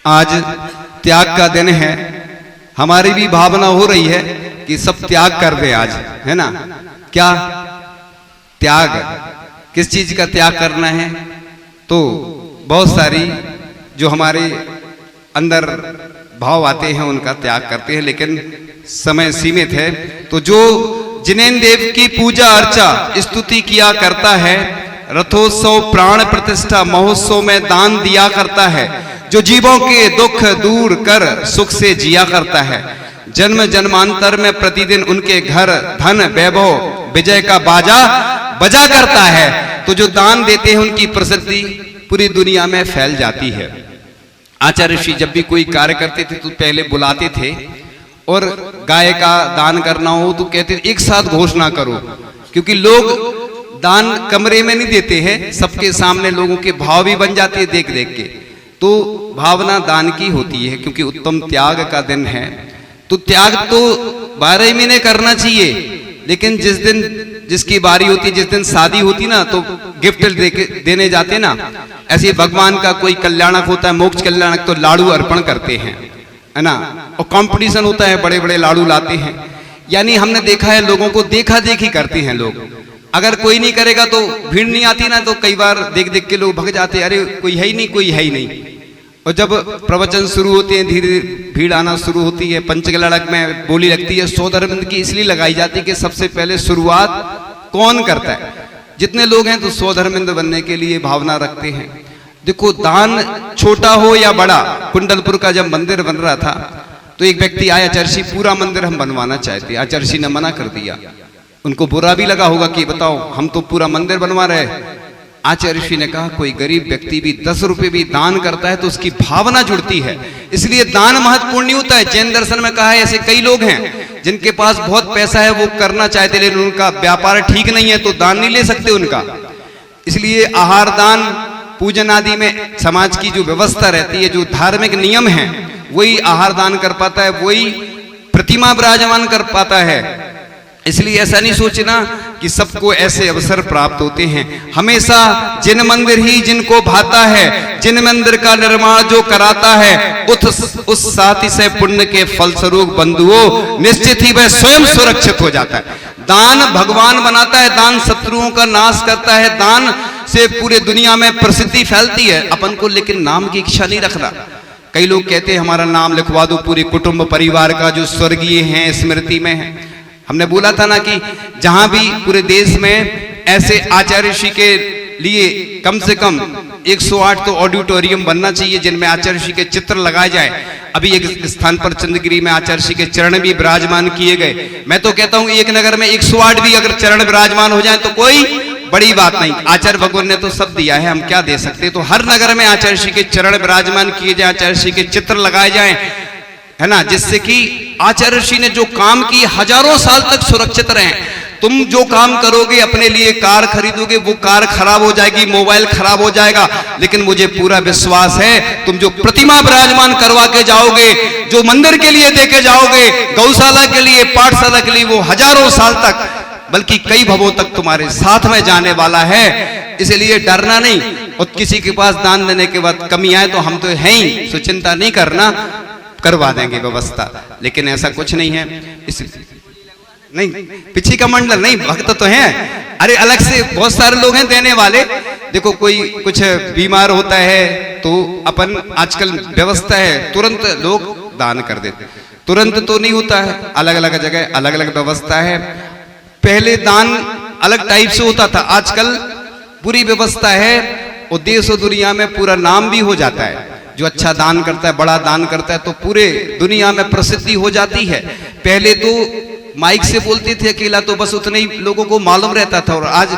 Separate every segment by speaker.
Speaker 1: आज त्याग का दिन है। हमारी भी भावना हो रही है कि सब त्याग कर दे आज, है ना। क्या त्याग, किस चीज का त्याग करना है? तो बहुत सारी जो हमारे अंदर भाव आते हैं उनका त्याग करते हैं, लेकिन समय सीमित है। तो जो जिनेन देव की पूजा अर्चा स्तुति किया करता है, रथोत्सव प्राण प्रतिष्ठा महोत्सव में दान दिया करता है, जो जीवों के दुख दूर कर सुख से जिया करता है, जन्म जन्मांतर में प्रतिदिन उनके घर धन वैभव विजय का बाजा बजा करता है। तो जो दान देते हैं उनकी प्रसिद्धि पूरी दुनिया में फैल जाती है। आचार्य ऋषि जब भी कोई कार्य करते थे तो पहले बुलाते थे, और गाय का दान करना हो तो कहते थे एक साथ घोषणा करो, क्योंकि लोग दान कमरे में नहीं देते हैं, सबके सामने लोगों के भाव भी बन जाते हैं देख देख के। तो भावना दान की होती है, क्योंकि उत्तम त्याग का दिन है। तो त्याग तो 12 महीने करना चाहिए, लेकिन जिस दिन जिसकी बारी होती है, जिस दिन शादी होती ना, तो गिफ्ट देने जाते ना, ऐसे भगवान का कोई कल्याणक होता है, मोक्ष कल्याणक, तो लाड़ू अर्पण करते हैं, है ना। और कंपटीशन होता है, बड़े बड़े लाड़ू लाते हैं। यानी हमने देखा है लोगों को देखा देखी करते हैं लोग। अगर कोई नहीं करेगा तो भीड़ नहीं आती ना, तो कई बार देख देख के लोग भग जाते हैं, अरे कोई है ही नहीं, कोई है ही नहीं। और जब प्रवचन शुरू होते हैं धीरे धीरे भीड़ आना शुरू होती है। पंचगलड़क में बोली लगती है सौधर्मिंद की, इसलिए लगाई जाती है कि सबसे पहले शुरुआत कौन करता है। जितने लोग हैं तो सौधर्मिंद बनने के लिए भावना रखते हैं। देखो, दान छोटा हो या बड़ा, कुंडलपुर का जब मंदिर बन रहा था तो एक व्यक्ति आया, आचार्य पूरा मंदिर हम बनवाना चाहते। आचार्य ने मना कर दिया। उनको बुरा भी लगा होगा कि बताओ हम तो पूरा मंदिर बनवा रहे हैं। आचार्य ने कहा कोई गरीब व्यक्ति भी 10 रुपए भी दान करता है तो उसकी भावना जुड़ती है, इसलिए दान महत्वपूर्ण नहीं होता है। जैन दर्शन में कहा है ऐसे कई लोग हैं जिनके पास बहुत पैसा है, वो करना चाहते लेकिन उनका व्यापार ठीक नहीं है तो दान नहीं ले सकते उनका। इसलिए आहार दान, पूजन आदि में समाज की जो व्यवस्था रहती है, जो धार्मिक नियम है, वही आहार दान कर पाता है, वही प्रतिमा विराजमान कर पाता है। इसलिए ऐसा नहीं सोचना कि सबको ऐसे अवसर प्राप्त होते हैं। हमेशा जिन मंदिर ही जिनको भाता है, जिन मंदिर का निर्माण जो कराता है, उस साथी से पुण्य के फलस्वरूप बंधुओं निश्चित ही वह स्वयं सुरक्षित हो जाता है। दान भगवान बनाता है, दान शत्रुओं का नाश करता है, दान से पूरे दुनिया में प्रसिद्धि फैलती है। अपन को लेकिन नाम की इच्छा नहीं रखना। कई लोग कहते हैं हमारा नाम लिखवा दो पूरे कुटुंब परिवार का जो स्वर्गीय हैं, स्मृति में है। हमने बोला था ना कि जहां भी पूरे देश में ऐसे आचार्य ऋषि के लिए कम से कम 108 तो ऑडिटोरियम बनना चाहिए जिनमें आचार्य ऋषि के चित्र लगाए जाए। अभी एक स्थान पर चंद्रगिरी में आचार्य ऋषि के चरण भी विराजमान किए गए। मैं तो कहता हूं एक नगर में 108 भी अगर चरण विराजमान हो जाए तो कोई बड़ी बात नहीं। आचार्य भगवान ने तो सब दिया है, हम क्या दे सकते। तो हर नगर में आचार्य ऋषि के चरण विराजमान किए जाए, आचार्य ऋषि के चित्र लगाए जाए, है ना, जिससे कि आचार्य ऋषि ने जो काम किए हजारों साल तक सुरक्षित रहे। तुम जो काम करोगे, अपने लिए कार खरीदोगे, वो कार खराब हो जाएगी, मोबाइल खराब हो जाएगा, लेकिन मुझे पूरा विश्वास है तुम जो प्रतिमा विराजमान करवा के जाओगे, जो मंदिर के लिए देके जाओगे, गौशाला के लिए, पाठशाला के लिए, वो हजारों साल तक बल्कि कई भवों तक तुम्हारे साथ में जाने वाला है। इसलिए डरना नहीं। और किसी के पास दान देने के बाद कमी आए तो हम तो हैं ही, सो चिंता नहीं करना, करवा देंगे व्यवस्था। लेकिन ऐसा कुछ नहीं है। इस नहीं पिछी का मंडल नहीं, भक्त तो हैं, अरे अलग से बहुत सारे लोग हैं देने वाले। देखो कोई कुछ बीमार होता है तो अपन आजकल व्यवस्था है तुरंत लोग दान कर देते। तुरंत तो नहीं होता है, अलग अलग जगह अलग अलग व्यवस्था है। पहले दान अलग टाइप से होता था, आजकल पूरी व्यवस्था है और देश और दुनिया में पूरा नाम भी हो जाता है। जो अच्छा दान करता है, बड़ा दान करता है तो पूरे दुनिया में प्रसिद्धि हो जाती है। पहले तो माइक से बोलते थे अकेला, तो बस उतने ही लोगों को मालूम रहता था। और आज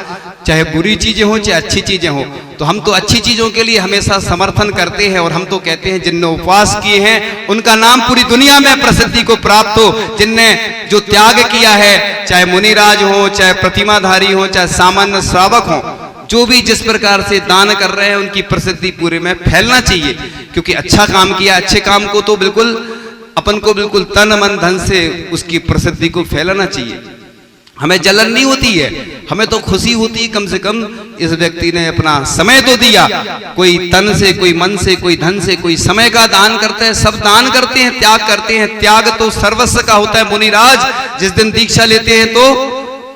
Speaker 1: चाहे बुरी चीजें हो चाहे अच्छी चीजें हो, तो हम तो अच्छी चीजों के लिए हमेशा समर्थन करते हैं। और हम तो कहते हैं जिनने उपवास किए हैं उनका नाम पूरी दुनिया में प्रसिद्धि को प्राप्त हो। जिनने जो त्याग किया है, चाहे मुनिराज हो, चाहे प्रतिमाधारी हो, चाहे सामान्य श्रावक हो, जो भी जिस प्रकार से दान कर रहे हैं उनकी प्रसिद्धि पूरे में फैलना चाहिए। क्योंकि अच्छा काम किया, अच्छे काम को तो बिल्कुल अपन को बिल्कुल तन मन धन से उसकी प्रसिद्धि को फैलाना चाहिए। हमें जलन नहीं होती है, हमें तो खुशी होती है कम से कम इस व्यक्ति ने अपना समय तो दिया, कोई तन से, कोई मन से, कोई धन से, कोई समय का दान करते हैं। सब दान करते हैं, त्याग करते हैं। त्याग तो सर्वस्व का होता है मुनिराज। जिस दिन दीक्षा लेते हैं तो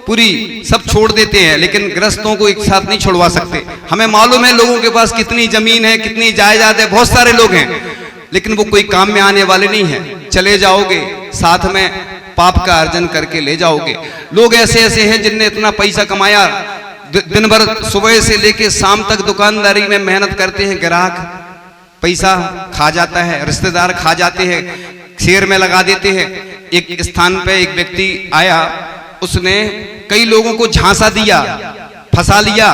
Speaker 1: पूरी सब छोड़ देते हैं, लेकिन गृहस्थों को एक साथ नहीं छोड़वा सकते। हमें मालूम है लोगों के पास कितनी जमीन है, कितनी जायदाद है, बहुत सारे लोग हैं, लेकिन वो कोई काम में आने वाले नहीं है। चले जाओगे साथ में पाप का अर्जन करके ले जाओगे। लोग ऐसे ऐसे हैं जिनने इतना पैसा कमाया, दिन भर सुबह से लेके शाम तक दुकानदारी में मेहनत करते हैं, ग्राहक पैसा खा जाता है, रिश्तेदार खा जाते हैं, शेयर में लगा देते हैं। एक स्थान पे एक व्यक्ति आया, उसने कई लोगों को झांसा दिया, फंसा लिया,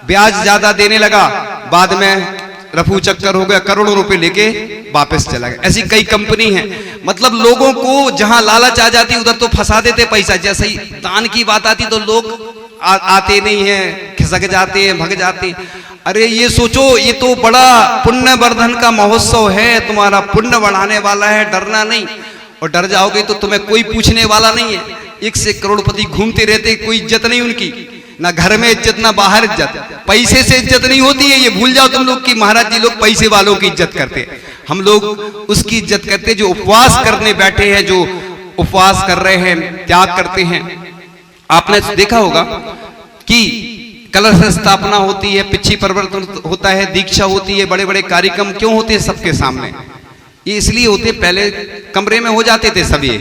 Speaker 1: ब्याज ज्यादा देने लगा, बाद में रफू चक्कर हो गया, करोड़ों रुपए लेके वापस चला गया। ऐसी कई कंपनी हैं। मतलब लोगों को जहां लालच आ जाती उधर तो फंसा देते पैसा। जैसे ही दान की बात आती तो लोग आते नहीं हैं, खिसक जाते हैं, भग जाते हैं। अरे ये सोचो, ये तो बड़ा पुण्य वर्धन का महोत्सव है, तुम्हारा पुण्य बढ़ाने वाला है, डरना नहीं। और डर जाओगे तो तुम्हें कोई पूछने वाला नहीं है। एक से करोड़पति घूमते रहते, कोई इज्जत नहीं उनकी, ना घर में इज्जत ना बाहर इज्जत। पैसे से इज्जत नहीं होती है, ये भूल जाओ तुम लोग कि महाराज जी लोग पैसे वालों की इज्जत करते हैं। हम लोग उसकी इज्जत करते जो उपवास करने बैठे हैं, जो उपवास कर रहे हैं, त्याग करते हैं। आपने देखा होगा कि कलश स्थापना होती है, पिछी परिवर्तन होता है, दीक्षा होती है, बड़े बड़े कार्यक्रम क्यों होते हैं सबके सामने? ये इसलिए होते, पहले कमरे में हो जाते थे सभी,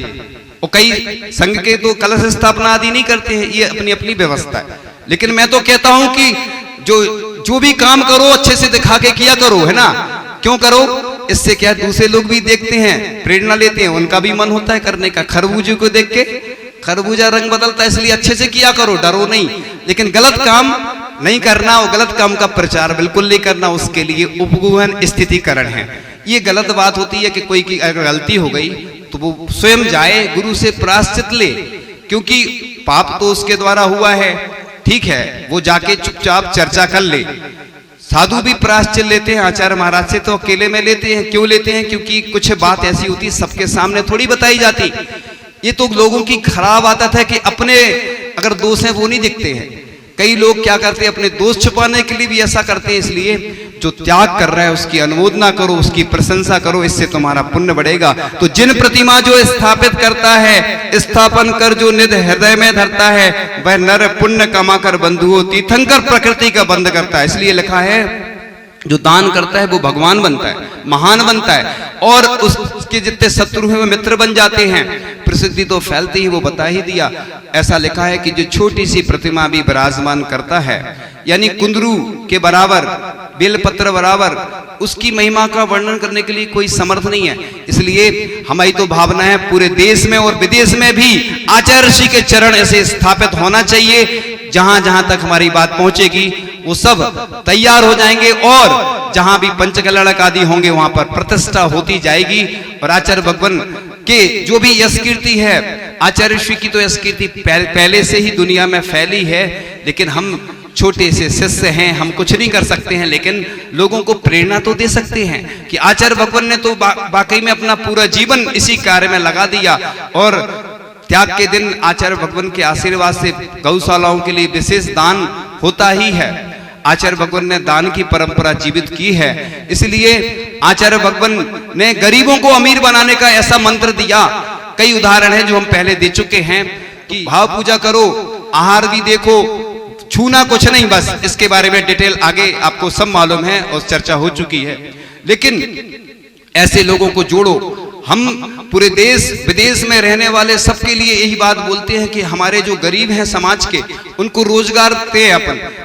Speaker 1: और कई संघ के तो कलश स्थापना आदि नहीं करते हैं, ये अपनी अपनी व्यवस्था है। लेकिन मैं तो कहता हूं कि जो भी काम करो अच्छे से दिखा के किया करो, है ना? क्यों करो? इससे क्या दूसरे लोग भी देखते हैं, प्रेरणा लेते हैं, उनका भी मन होता है करने का। खरबूजे को देख के खरबूजा रंग बदलता है, इसलिए अच्छे से किया करो, डरो नहीं। लेकिन गलत काम नहीं करना, और गलत काम का प्रचार बिल्कुल नहीं करना, उसके लिए उपगुहन स्थितिकरण है। ये गलत बात होती है कि कोई की अगर गलती हो गई तो वो स्वयं जाए, गुरु से प्रायश्चित ले, क्योंकि पाप तो उसके द्वारा हुआ है। ठीक है, वो जाके चुपचाप चर्चा कर ले। साधु भी प्रायश्चित लेते हैं, आचार्य महाराज से तो अकेले में लेते हैं। क्यों लेते हैं? क्योंकि कुछ बात ऐसी होती है सबके सामने थोड़ी बताई जाती। ये तो लोगों की खराब आदत है कि अपने अगर दोष हैं वो नहीं दिखते हैं। कई लोग क्या करते हैं, अपने दोष छुपाने के लिए भी ऐसा करते हैं। इसलिए जो त्याग कर रहा है उसकी अनुमोदना करो, उसकी प्रशंसा करो, इससे तुम्हारा पुण्य बढ़ेगा। तो जिन प्रतिमा जो स्थापित करता है, स्थापन कर जो निध हृदय में धरता है, वह नर पुण्य कमा कर बंधुओं तीर्थंकर प्रकृति का बंद करता है। इसलिए लिखा है जो दान करता है वो भगवान बनता है, महान बनता है, और उसके जितने शत्रु हैं वो मित्र बन जाते हैं। प्रसिद्धि तो फैलती ही, वो बता ही दिया। ऐसा लिखा है कि जो छोटी सी प्रतिमा भी विराजमान करता है, यानी कुंदरू के बराबर, बेलपत्र बराबर, उसकी महिमा का वर्णन करने के लिए कोई समर्थ नहीं है। इसलिए हमारी तो भावना है पूरे देश में और विदेश में भी आचार्य ऋषि के चरण ऐसे स्थापित होना चाहिए। जहां जहां तक हमारी बात पहुंचेगी वो सब तैयार हो जाएंगे, और जहां भी पंचकल्याणक आदि होंगे वहां पर प्रतिष्ठा होती जाएगी। और आचार्य भगवान के जो भी यश कीर्ति है, आचार्य ऋषि की तो यश कीर्ति पहले से ही दुनिया में फैली है। लेकिन हम छोटे से शिष्य हैं, हम कुछ नहीं कर सकते हैं, लेकिन लोगों को प्रेरणा तो दे सकते हैं कि आचार्य भगवान ने तो वाकई में अपना पूरा जीवन इसी कार्य में लगा दिया। और त्याग के दिन आचार्य भगवान के आशीर्वाद से गौशालाओं के लिए विशेष दान होता ही है। आचार्य भगवान ने दान की परंपरा जीवित की है। इसलिए आचार्य भगवान ने गरीबों को अमीर बनाने का ऐसा मंत्र दिया। कई उदाहरण हैं जो हम पहले दे चुके हैं कि भाव पूजा करो, आहार भी देखो, छूना कुछ नहीं, बस इसके बारे में डिटेल आगे आपको सब मालूम है और चर्चा हो चुकी है। लेकिन ऐसे लोगों को जोड़ो। हम पूरे देश विदेश में रहने वाले सबके लिए यही बात बोलते हैं कि हमारे जो गरीब हैं समाज के, उनको रोजगार दे।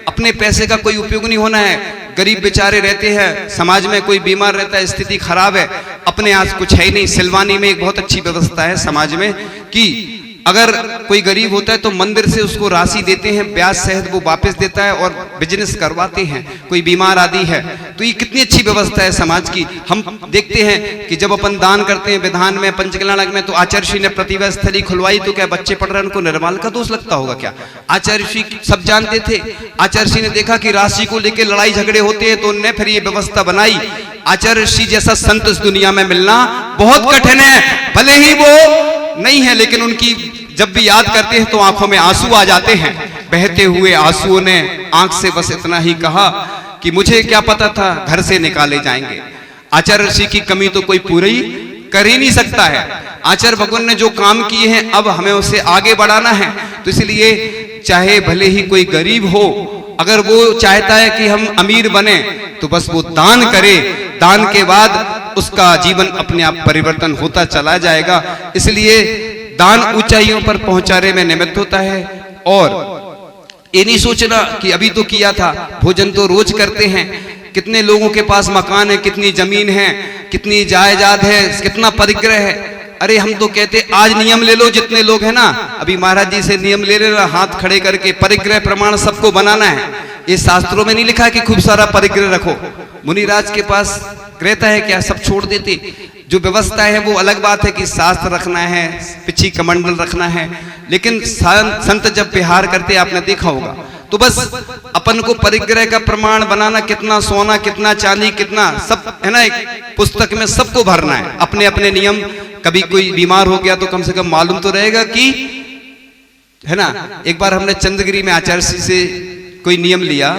Speaker 1: अपने पैसे का कोई उपयोग नहीं होना है। गरीब बेचारे रहते हैं, समाज में कोई बीमार रहता है, स्थिति खराब है, अपने आज कुछ है ही नहीं। सिलवानी में एक बहुत अच्छी व्यवस्था है समाज में कि अगर कोई गरीब होता है तो मंदिर से उसको राशि देते हैं, ब्याज सहित वो वापस देता है और बिजनेस करवाते हैं। कोई बीमार आदि है तो ये कितनी अच्छी व्यवस्था है समाज की। हम देखते हैं कि जब अपन दान करते हैं विधान में, पंचकल्याणक में, तो आचार्य श्री ने प्रतिभा स्थली खुलवाई तो क्या बच्चे पढ़ रहे हैं उनको निर्माल का दोष लगता होगा क्या? आचार्य श्री सब जानते थे। आचार्य श्री ने देखा कि राशि को लेकर लड़ाई झगड़े होते हैं तो उन्होंने फिर ये व्यवस्था बनाई। आचार्य श्री जैसा संत इस दुनिया में मिलना बहुत कठिन है। भले ही वो नहीं है लेकिन उनकी जब भी याद करते हैं तो आंखों में आंसू आ जाते हैं। बहते हुए आंसुओं ने आंख से बस इतना ही कहा कि मुझे क्या पता था घर से निकाले जाएंगे। आचार्य ऋषि की कमी तो कोई पूरी कर ही नहीं सकता है। आचार्य भगवान ने जो काम किए हैं अब हमें उसे आगे बढ़ाना है। तो इसलिए चाहे भले ही कोई गरीब हो, अगर वो चाहता है कि हम अमीर बने तो बस वो दान करे, दान के बाद उसका जीवन अपने आप परिवर्तन होता चला जाएगा। इसलिए दान ऊंचाइयों पर पहुंचाने में निमित्त होता है। और ये नहीं सोचना कि अभी तो किया था, भोजन तो रोज करते हैं। कितने लोगों के पास मकान है, कितनी जमीन है, कितनी जायदाद है, कितना परिग्रह है। अरे हम तो कहते आज नियम ले लो, जितने लोग हैं ना, अभी महाराज जी से नियम ले लेना, हाथ खड़े करके परिग्रह प्रमाण सबको बनाना है। ये शास्त्रों में नहीं लिखा है कि खूब सारा परिग्रह रखो। मुनिराज के पास रहता है क्या, सब छोड़ देते। जो व्यवस्था है वो अलग बात है कि शास्त्र रखना है, पिछी कमंडल रखना है, लेकिन संत जब विहार करते आपने देखा होगा तो बस अपन को परिग्रह का प्रमाण बनाना, कितना सोना, कितना चांदी, कितना सब है ना, एक पुस्तक में सबको भरना है अपने अपने नियम। कभी कोई बीमार हो गया तो कम से कम मालूम तो रहेगा कि है ना। एक बार हमने चंद्रगिरी में आचार्य से कोई नियम लिया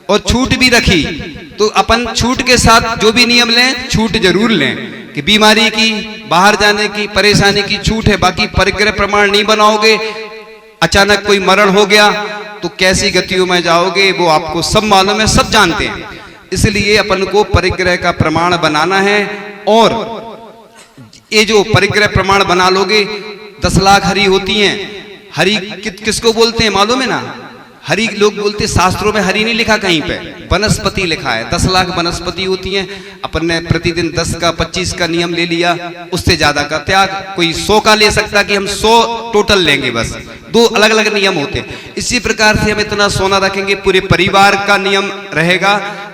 Speaker 1: और छूट भी रखी, तो अपन छूट के साथ जो भी नियम लें छूट जरूर लें कि बीमारी की, बाहर जाने की, परेशानी की छूट है, बाकी परिग्रह प्रमाण नहीं बनाओगे, अचानक कोई मरण हो गया तो कैसी गतियों में जाओगे वो आपको सब मालूम है, सब जानते हैं। इसलिए अपन को परिग्रह का प्रमाण बनाना है। और ये जो परिग्रह प्रमाण बना लोगे, 10 लाख हरि होती हैं। हरि किसको बोलते हैं मालूम है ना? हरि लोग बोलते, शास्त्रों में हरि नहीं लिखा कहीं पे, वनस्पति लिखा है। 10 लाख वनस्पति होती हैं। अपन ने प्रतिदिन 10 का 25 का नियम ले लिया, उससे ज्यादा का त्याग। कोई 100 का ले सकता कि हम 100 टोटल लेंगे, बस 2 अलग अलग नियम होते। इसी प्रकार से हम इतना सोना रखेंगे, पूरे परिवार का नियम रहेगा।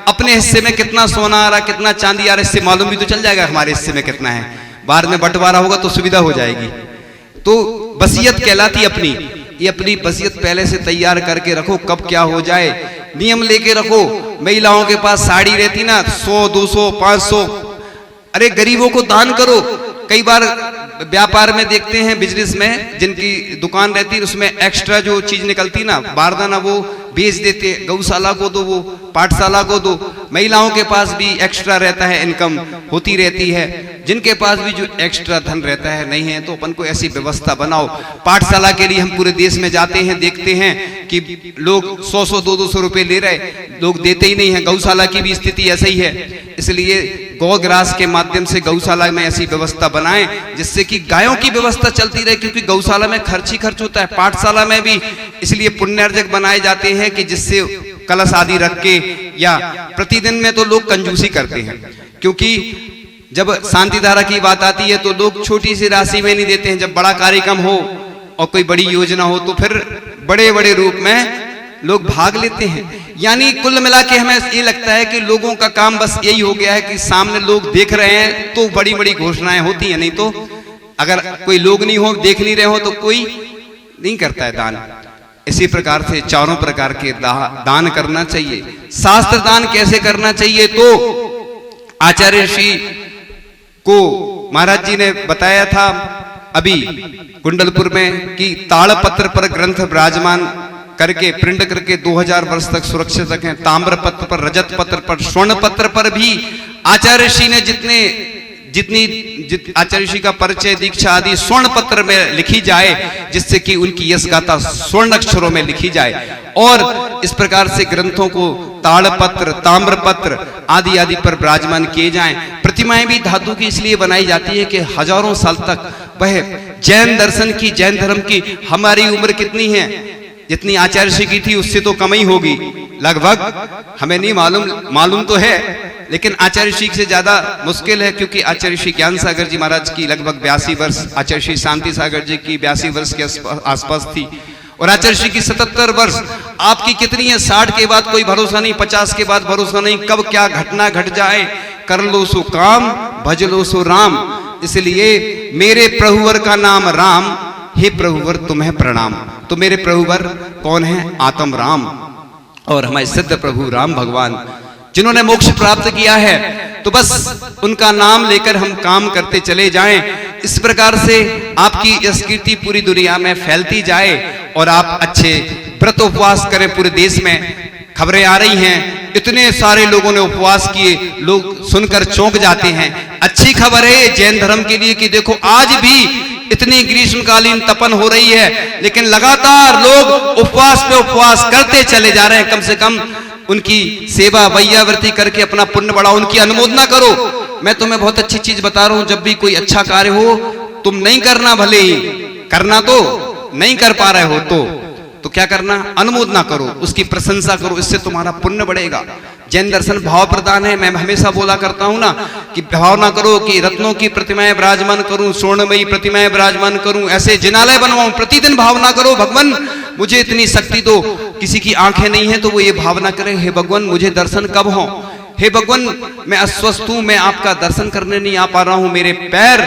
Speaker 1: अपने हिस्से में कितना सोना आ रहा, कितना चांदी आ रहा, इससे मालूम भी तो चल जाएगा हमारे हिस्से में कितना है। बाद में बंटवारा होगा तो सुविधा हो जाएगी। तो वसीयत कहलाती अपनी, ये अपनी वसीयत पहले से तैयार करके रखो, कब क्या हो जाए नियम लेके रखो। महिलाओं के पास साड़ी रहती ना, 100, 200, 500, अरे गरीबों को दान करो। कई बार व्यापार में देखते हैं, बिजनेस में जिनकी दुकान रहती है उसमें एक्स्ट्रा जो चीज निकलती ना, बारदाना, वो बेच देते। गौशाला को दो, वो पाठशाला को दो। महिलाओं के पास भी एक्स्ट्रा रहता है, इनकम होती रहती है। जिनके पास भी जो एक्स्ट्रा धन रहता है नहीं है तो अपन को ऐसी व्यवस्था बनाओ। पाठशाला के लिए हम पूरे देश में जाते हैं, देखते हैं कि लोग 100-100, 200 रुपए ले रहे, लोग देते ही नहीं है। गौशाला की भी स्थिति ऐसा ही है। इसलिए गौग्रास के माध्यम से गौशाला में ऐसी व्यवस्था बनाएं जिससे कि गायों की व्यवस्था चलती रहे, क्योंकि गौशाला में खर्च ही खर्च होता है, पाठशाला में भी। इसलिए पुण्यार्जक बनाए जाते हैं कि जिससे कलश आदि रख के, या प्रतिदिन में तो लोग कंजूसी करते हैं, क्योंकि जब शांति धारा की बात आती है तो लोग छोटी सी राशि में नहीं देते हैं। जब बड़ा कार्यक्रम हो और कोई बड़ी योजना हो तो फिर बड़े बड़े रूप में लोग भाग लेते हैं। यानी कुल मिला के हमें ये लगता है कि लोगों का काम बस यही हो गया है कि सामने लोग देख रहे हैं तो बड़ी बड़ी घोषणाएं होती हैं, नहीं तो अगर कोई लोग नहीं हो, देख नहीं रहे हो तो कोई नहीं करता है दान। इसी प्रकार से चारों प्रकार के दान करना चाहिए। शास्त्र दान कैसे करना चाहिए तो आचार्य ऋषि को महाराज जी ने बताया था अभी कुंडलपुर में कि ताड़पत्र पर ग्रंथ विराजमान करके प्रिंट करके 2000 वर्ष तक सुरक्षित रखें। ताम्र पत्र पर, रजत पत्र पर, स्वर्ण पत्र पर भी आचार्य ऋषि ने जितनी आचार्य ऋषि का परिचय, दीक्षा आदि स्वर्ण पत्र में लिखी जाए, जिससे कि उनकी यश गाथा स्वर्ण अक्षरों में लिखी जाए। और इस प्रकार से ग्रंथों को ताड़पत्र, ताम्रपत्र आदि आदि पर विराजमान किए जाएं। प्रतिमाएं भी धातु की इसलिए बनाई जाती है कि हजारों साल तक वह जैन दर्शन की, जैन धर्म की, हमारी उम्र कितनी है, जितनी आचार्य ऋषि की थी उससे तो कम ही होगी लगभग, हमें नहीं मालूम तो है, लेकिन आचार्य ऋषि से ज्यादा मुश्किल है, क्योंकि आचार्य ऋषि ज्ञान सागर जी महाराज की लगभग 82 वर्ष, आचार्य श्री शांति सागर जी की 82 वर्ष के आसपास थी, और आचार्य ऋषि की 77 वर्ष। आपकी कितनी है? 60 के बाद कोई भरोसा नहीं, 50 के बाद भरोसा नहीं, कब क्या घटना घट जाए। कर लो सो काम, भज लो सो राम। इसलिए मेरे प्रभुवर का नाम राम, हे प्रभुवर तुम्हें प्रणाम। तो मेरे प्रभुवर कौन है? आत्म राम, और हमारे सिद्ध प्रभु राम भगवान जिन्होंने मोक्ष प्राप्त किया है। तो बस उनका नाम लेकर हम काम करते चले जाएं। इस प्रकार से आपकी यश कीर्ति पूरी दुनिया में फैलती जाए और आप अच्छे व्रत उपवास करें। पूरे देश में खबरें आ रही हैं, इतने सारे लोगों ने उपवास किए, लोग सुनकर चौंक जाते हैं। अच्छी खबर है जैन धर्म के लिए कि देखो आज भी इतनी ग्रीष्मकालीन तपन हो रही है, लेकिन लगातार लोग उपवास पे उपवास करते चले जा रहे हैं। कम से कम उनकी सेवा वैयावृत्ति करके अपना पुण्य बढ़ाओ, उनकी अनुमोदना करो। मैं तुम्हें बहुत अच्छी चीज बता रहा हूं, जब भी कोई अच्छा कार्य हो तुम नहीं करना, भले ही करना तो नहीं कर पा रहे हो तो क्या करना, अनुमोदना करो, उसकी प्रशंसा करो, इससे तुम्हारा पुण्य बढ़ेगा। जैन दर्शन भाव प्रदान है। मैं हमेशा बोला करता हूं ना कि भावना करो कि रत्नों की प्रतिमाएं विराजमान करूं, स्वर्णमयी प्रतिमाएं विराजमान करूं, ऐसे जिनालय बनवाऊं। प्रतिदिन भावना करो, भगवान मुझे इतनी शक्ति दो। किसी की आंखें नहीं है तो वो ये भावना करे, हे भगवान मुझे दर्शन कब हो, हे भगवान मैं अस्वस्थ हूं, मैं आपका दर्शन करने नहीं आ पा रहा हूं, मेरे पैर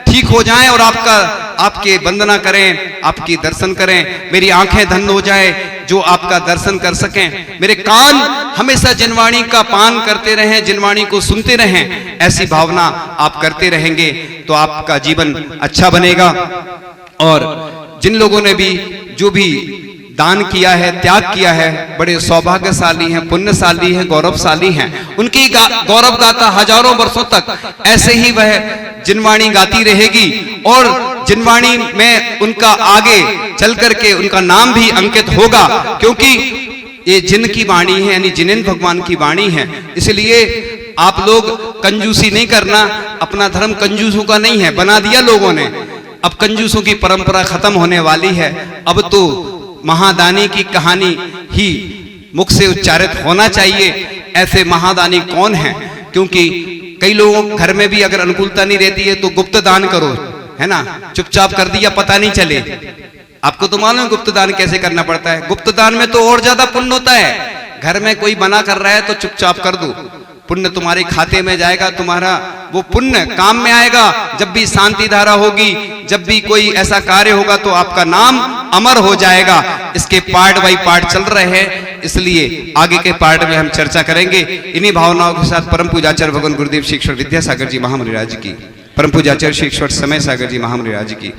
Speaker 1: ठीक हो जाएं और आपके वंदना करें, आपकी दर्शन करें, मेरी आंखें धन्य हो जाए जो आपका दर्शन कर सकें, मेरे कान हमेशा जिनवाणी का पान करते रहें, जिनवाणी को सुनते रहें। ऐसी भावना आप करते रहेंगे तो आपका जीवन अच्छा बनेगा। और जिन लोगों ने भी जो भी दान किया है, त्याग किया है, बड़े सौभाग्यशाली हैं, पुण्यशाली हैं, गौरवशाली हैं। उनकी गौरव गाथा हजारों वर्षों तक ऐसे ही वह जिनवाणी गाती रहेगी और जिनवाणी में उनका आगे चल करके उनका नाम भी अंकित होगा, क्योंकि ये जिन की वाणी है, यानी जिनेन्द्र भगवान की वाणी है। इसलिए आप लोग कंजूसी नहीं करना, अपना धर्म कंजूसों का नहीं है, बना दिया लोगों ने। अब कंजूसों की परंपरा खत्म होने वाली है। अब तो महादानी की कहानी ही मुख से उच्चारित होना चाहिए। ऐसे महादानी कौन हैं? क्योंकि कई लोगों घर में भी अगर अनुकूलता नहीं रहती है तो गुप्त दान करो, है ना, चुपचाप कर दिया, पता नहीं चले। आपको तो मालूम है गुप्त दान कैसे करना पड़ता है। गुप्त दान में तो और ज्यादा पुण्य होता है। घर में कोई मना कर रहा है तो चुपचाप कर दो, पुण्य तुम्हारे खाते में जाएगा, तुम्हारा वो पुण्य काम में आएगा। जब भी शांति धारा होगी, जब भी कोई ऐसा कार्य होगा तो आपका नाम अमर हो जाएगा। इसके पार्ट बाई पार्ट चल रहे हैं, इसलिए आगे के पार्ट में हम चर्चा करेंगे। इन्हीं भावनाओं के साथ परम पूजाचार्य भगवान गुरुदेव श्री ईश्वर विद्यासागर जी महामुनिराज की, परम पूजाचार्य श्री ईश्वर समय सागर जी महामुनिराज की।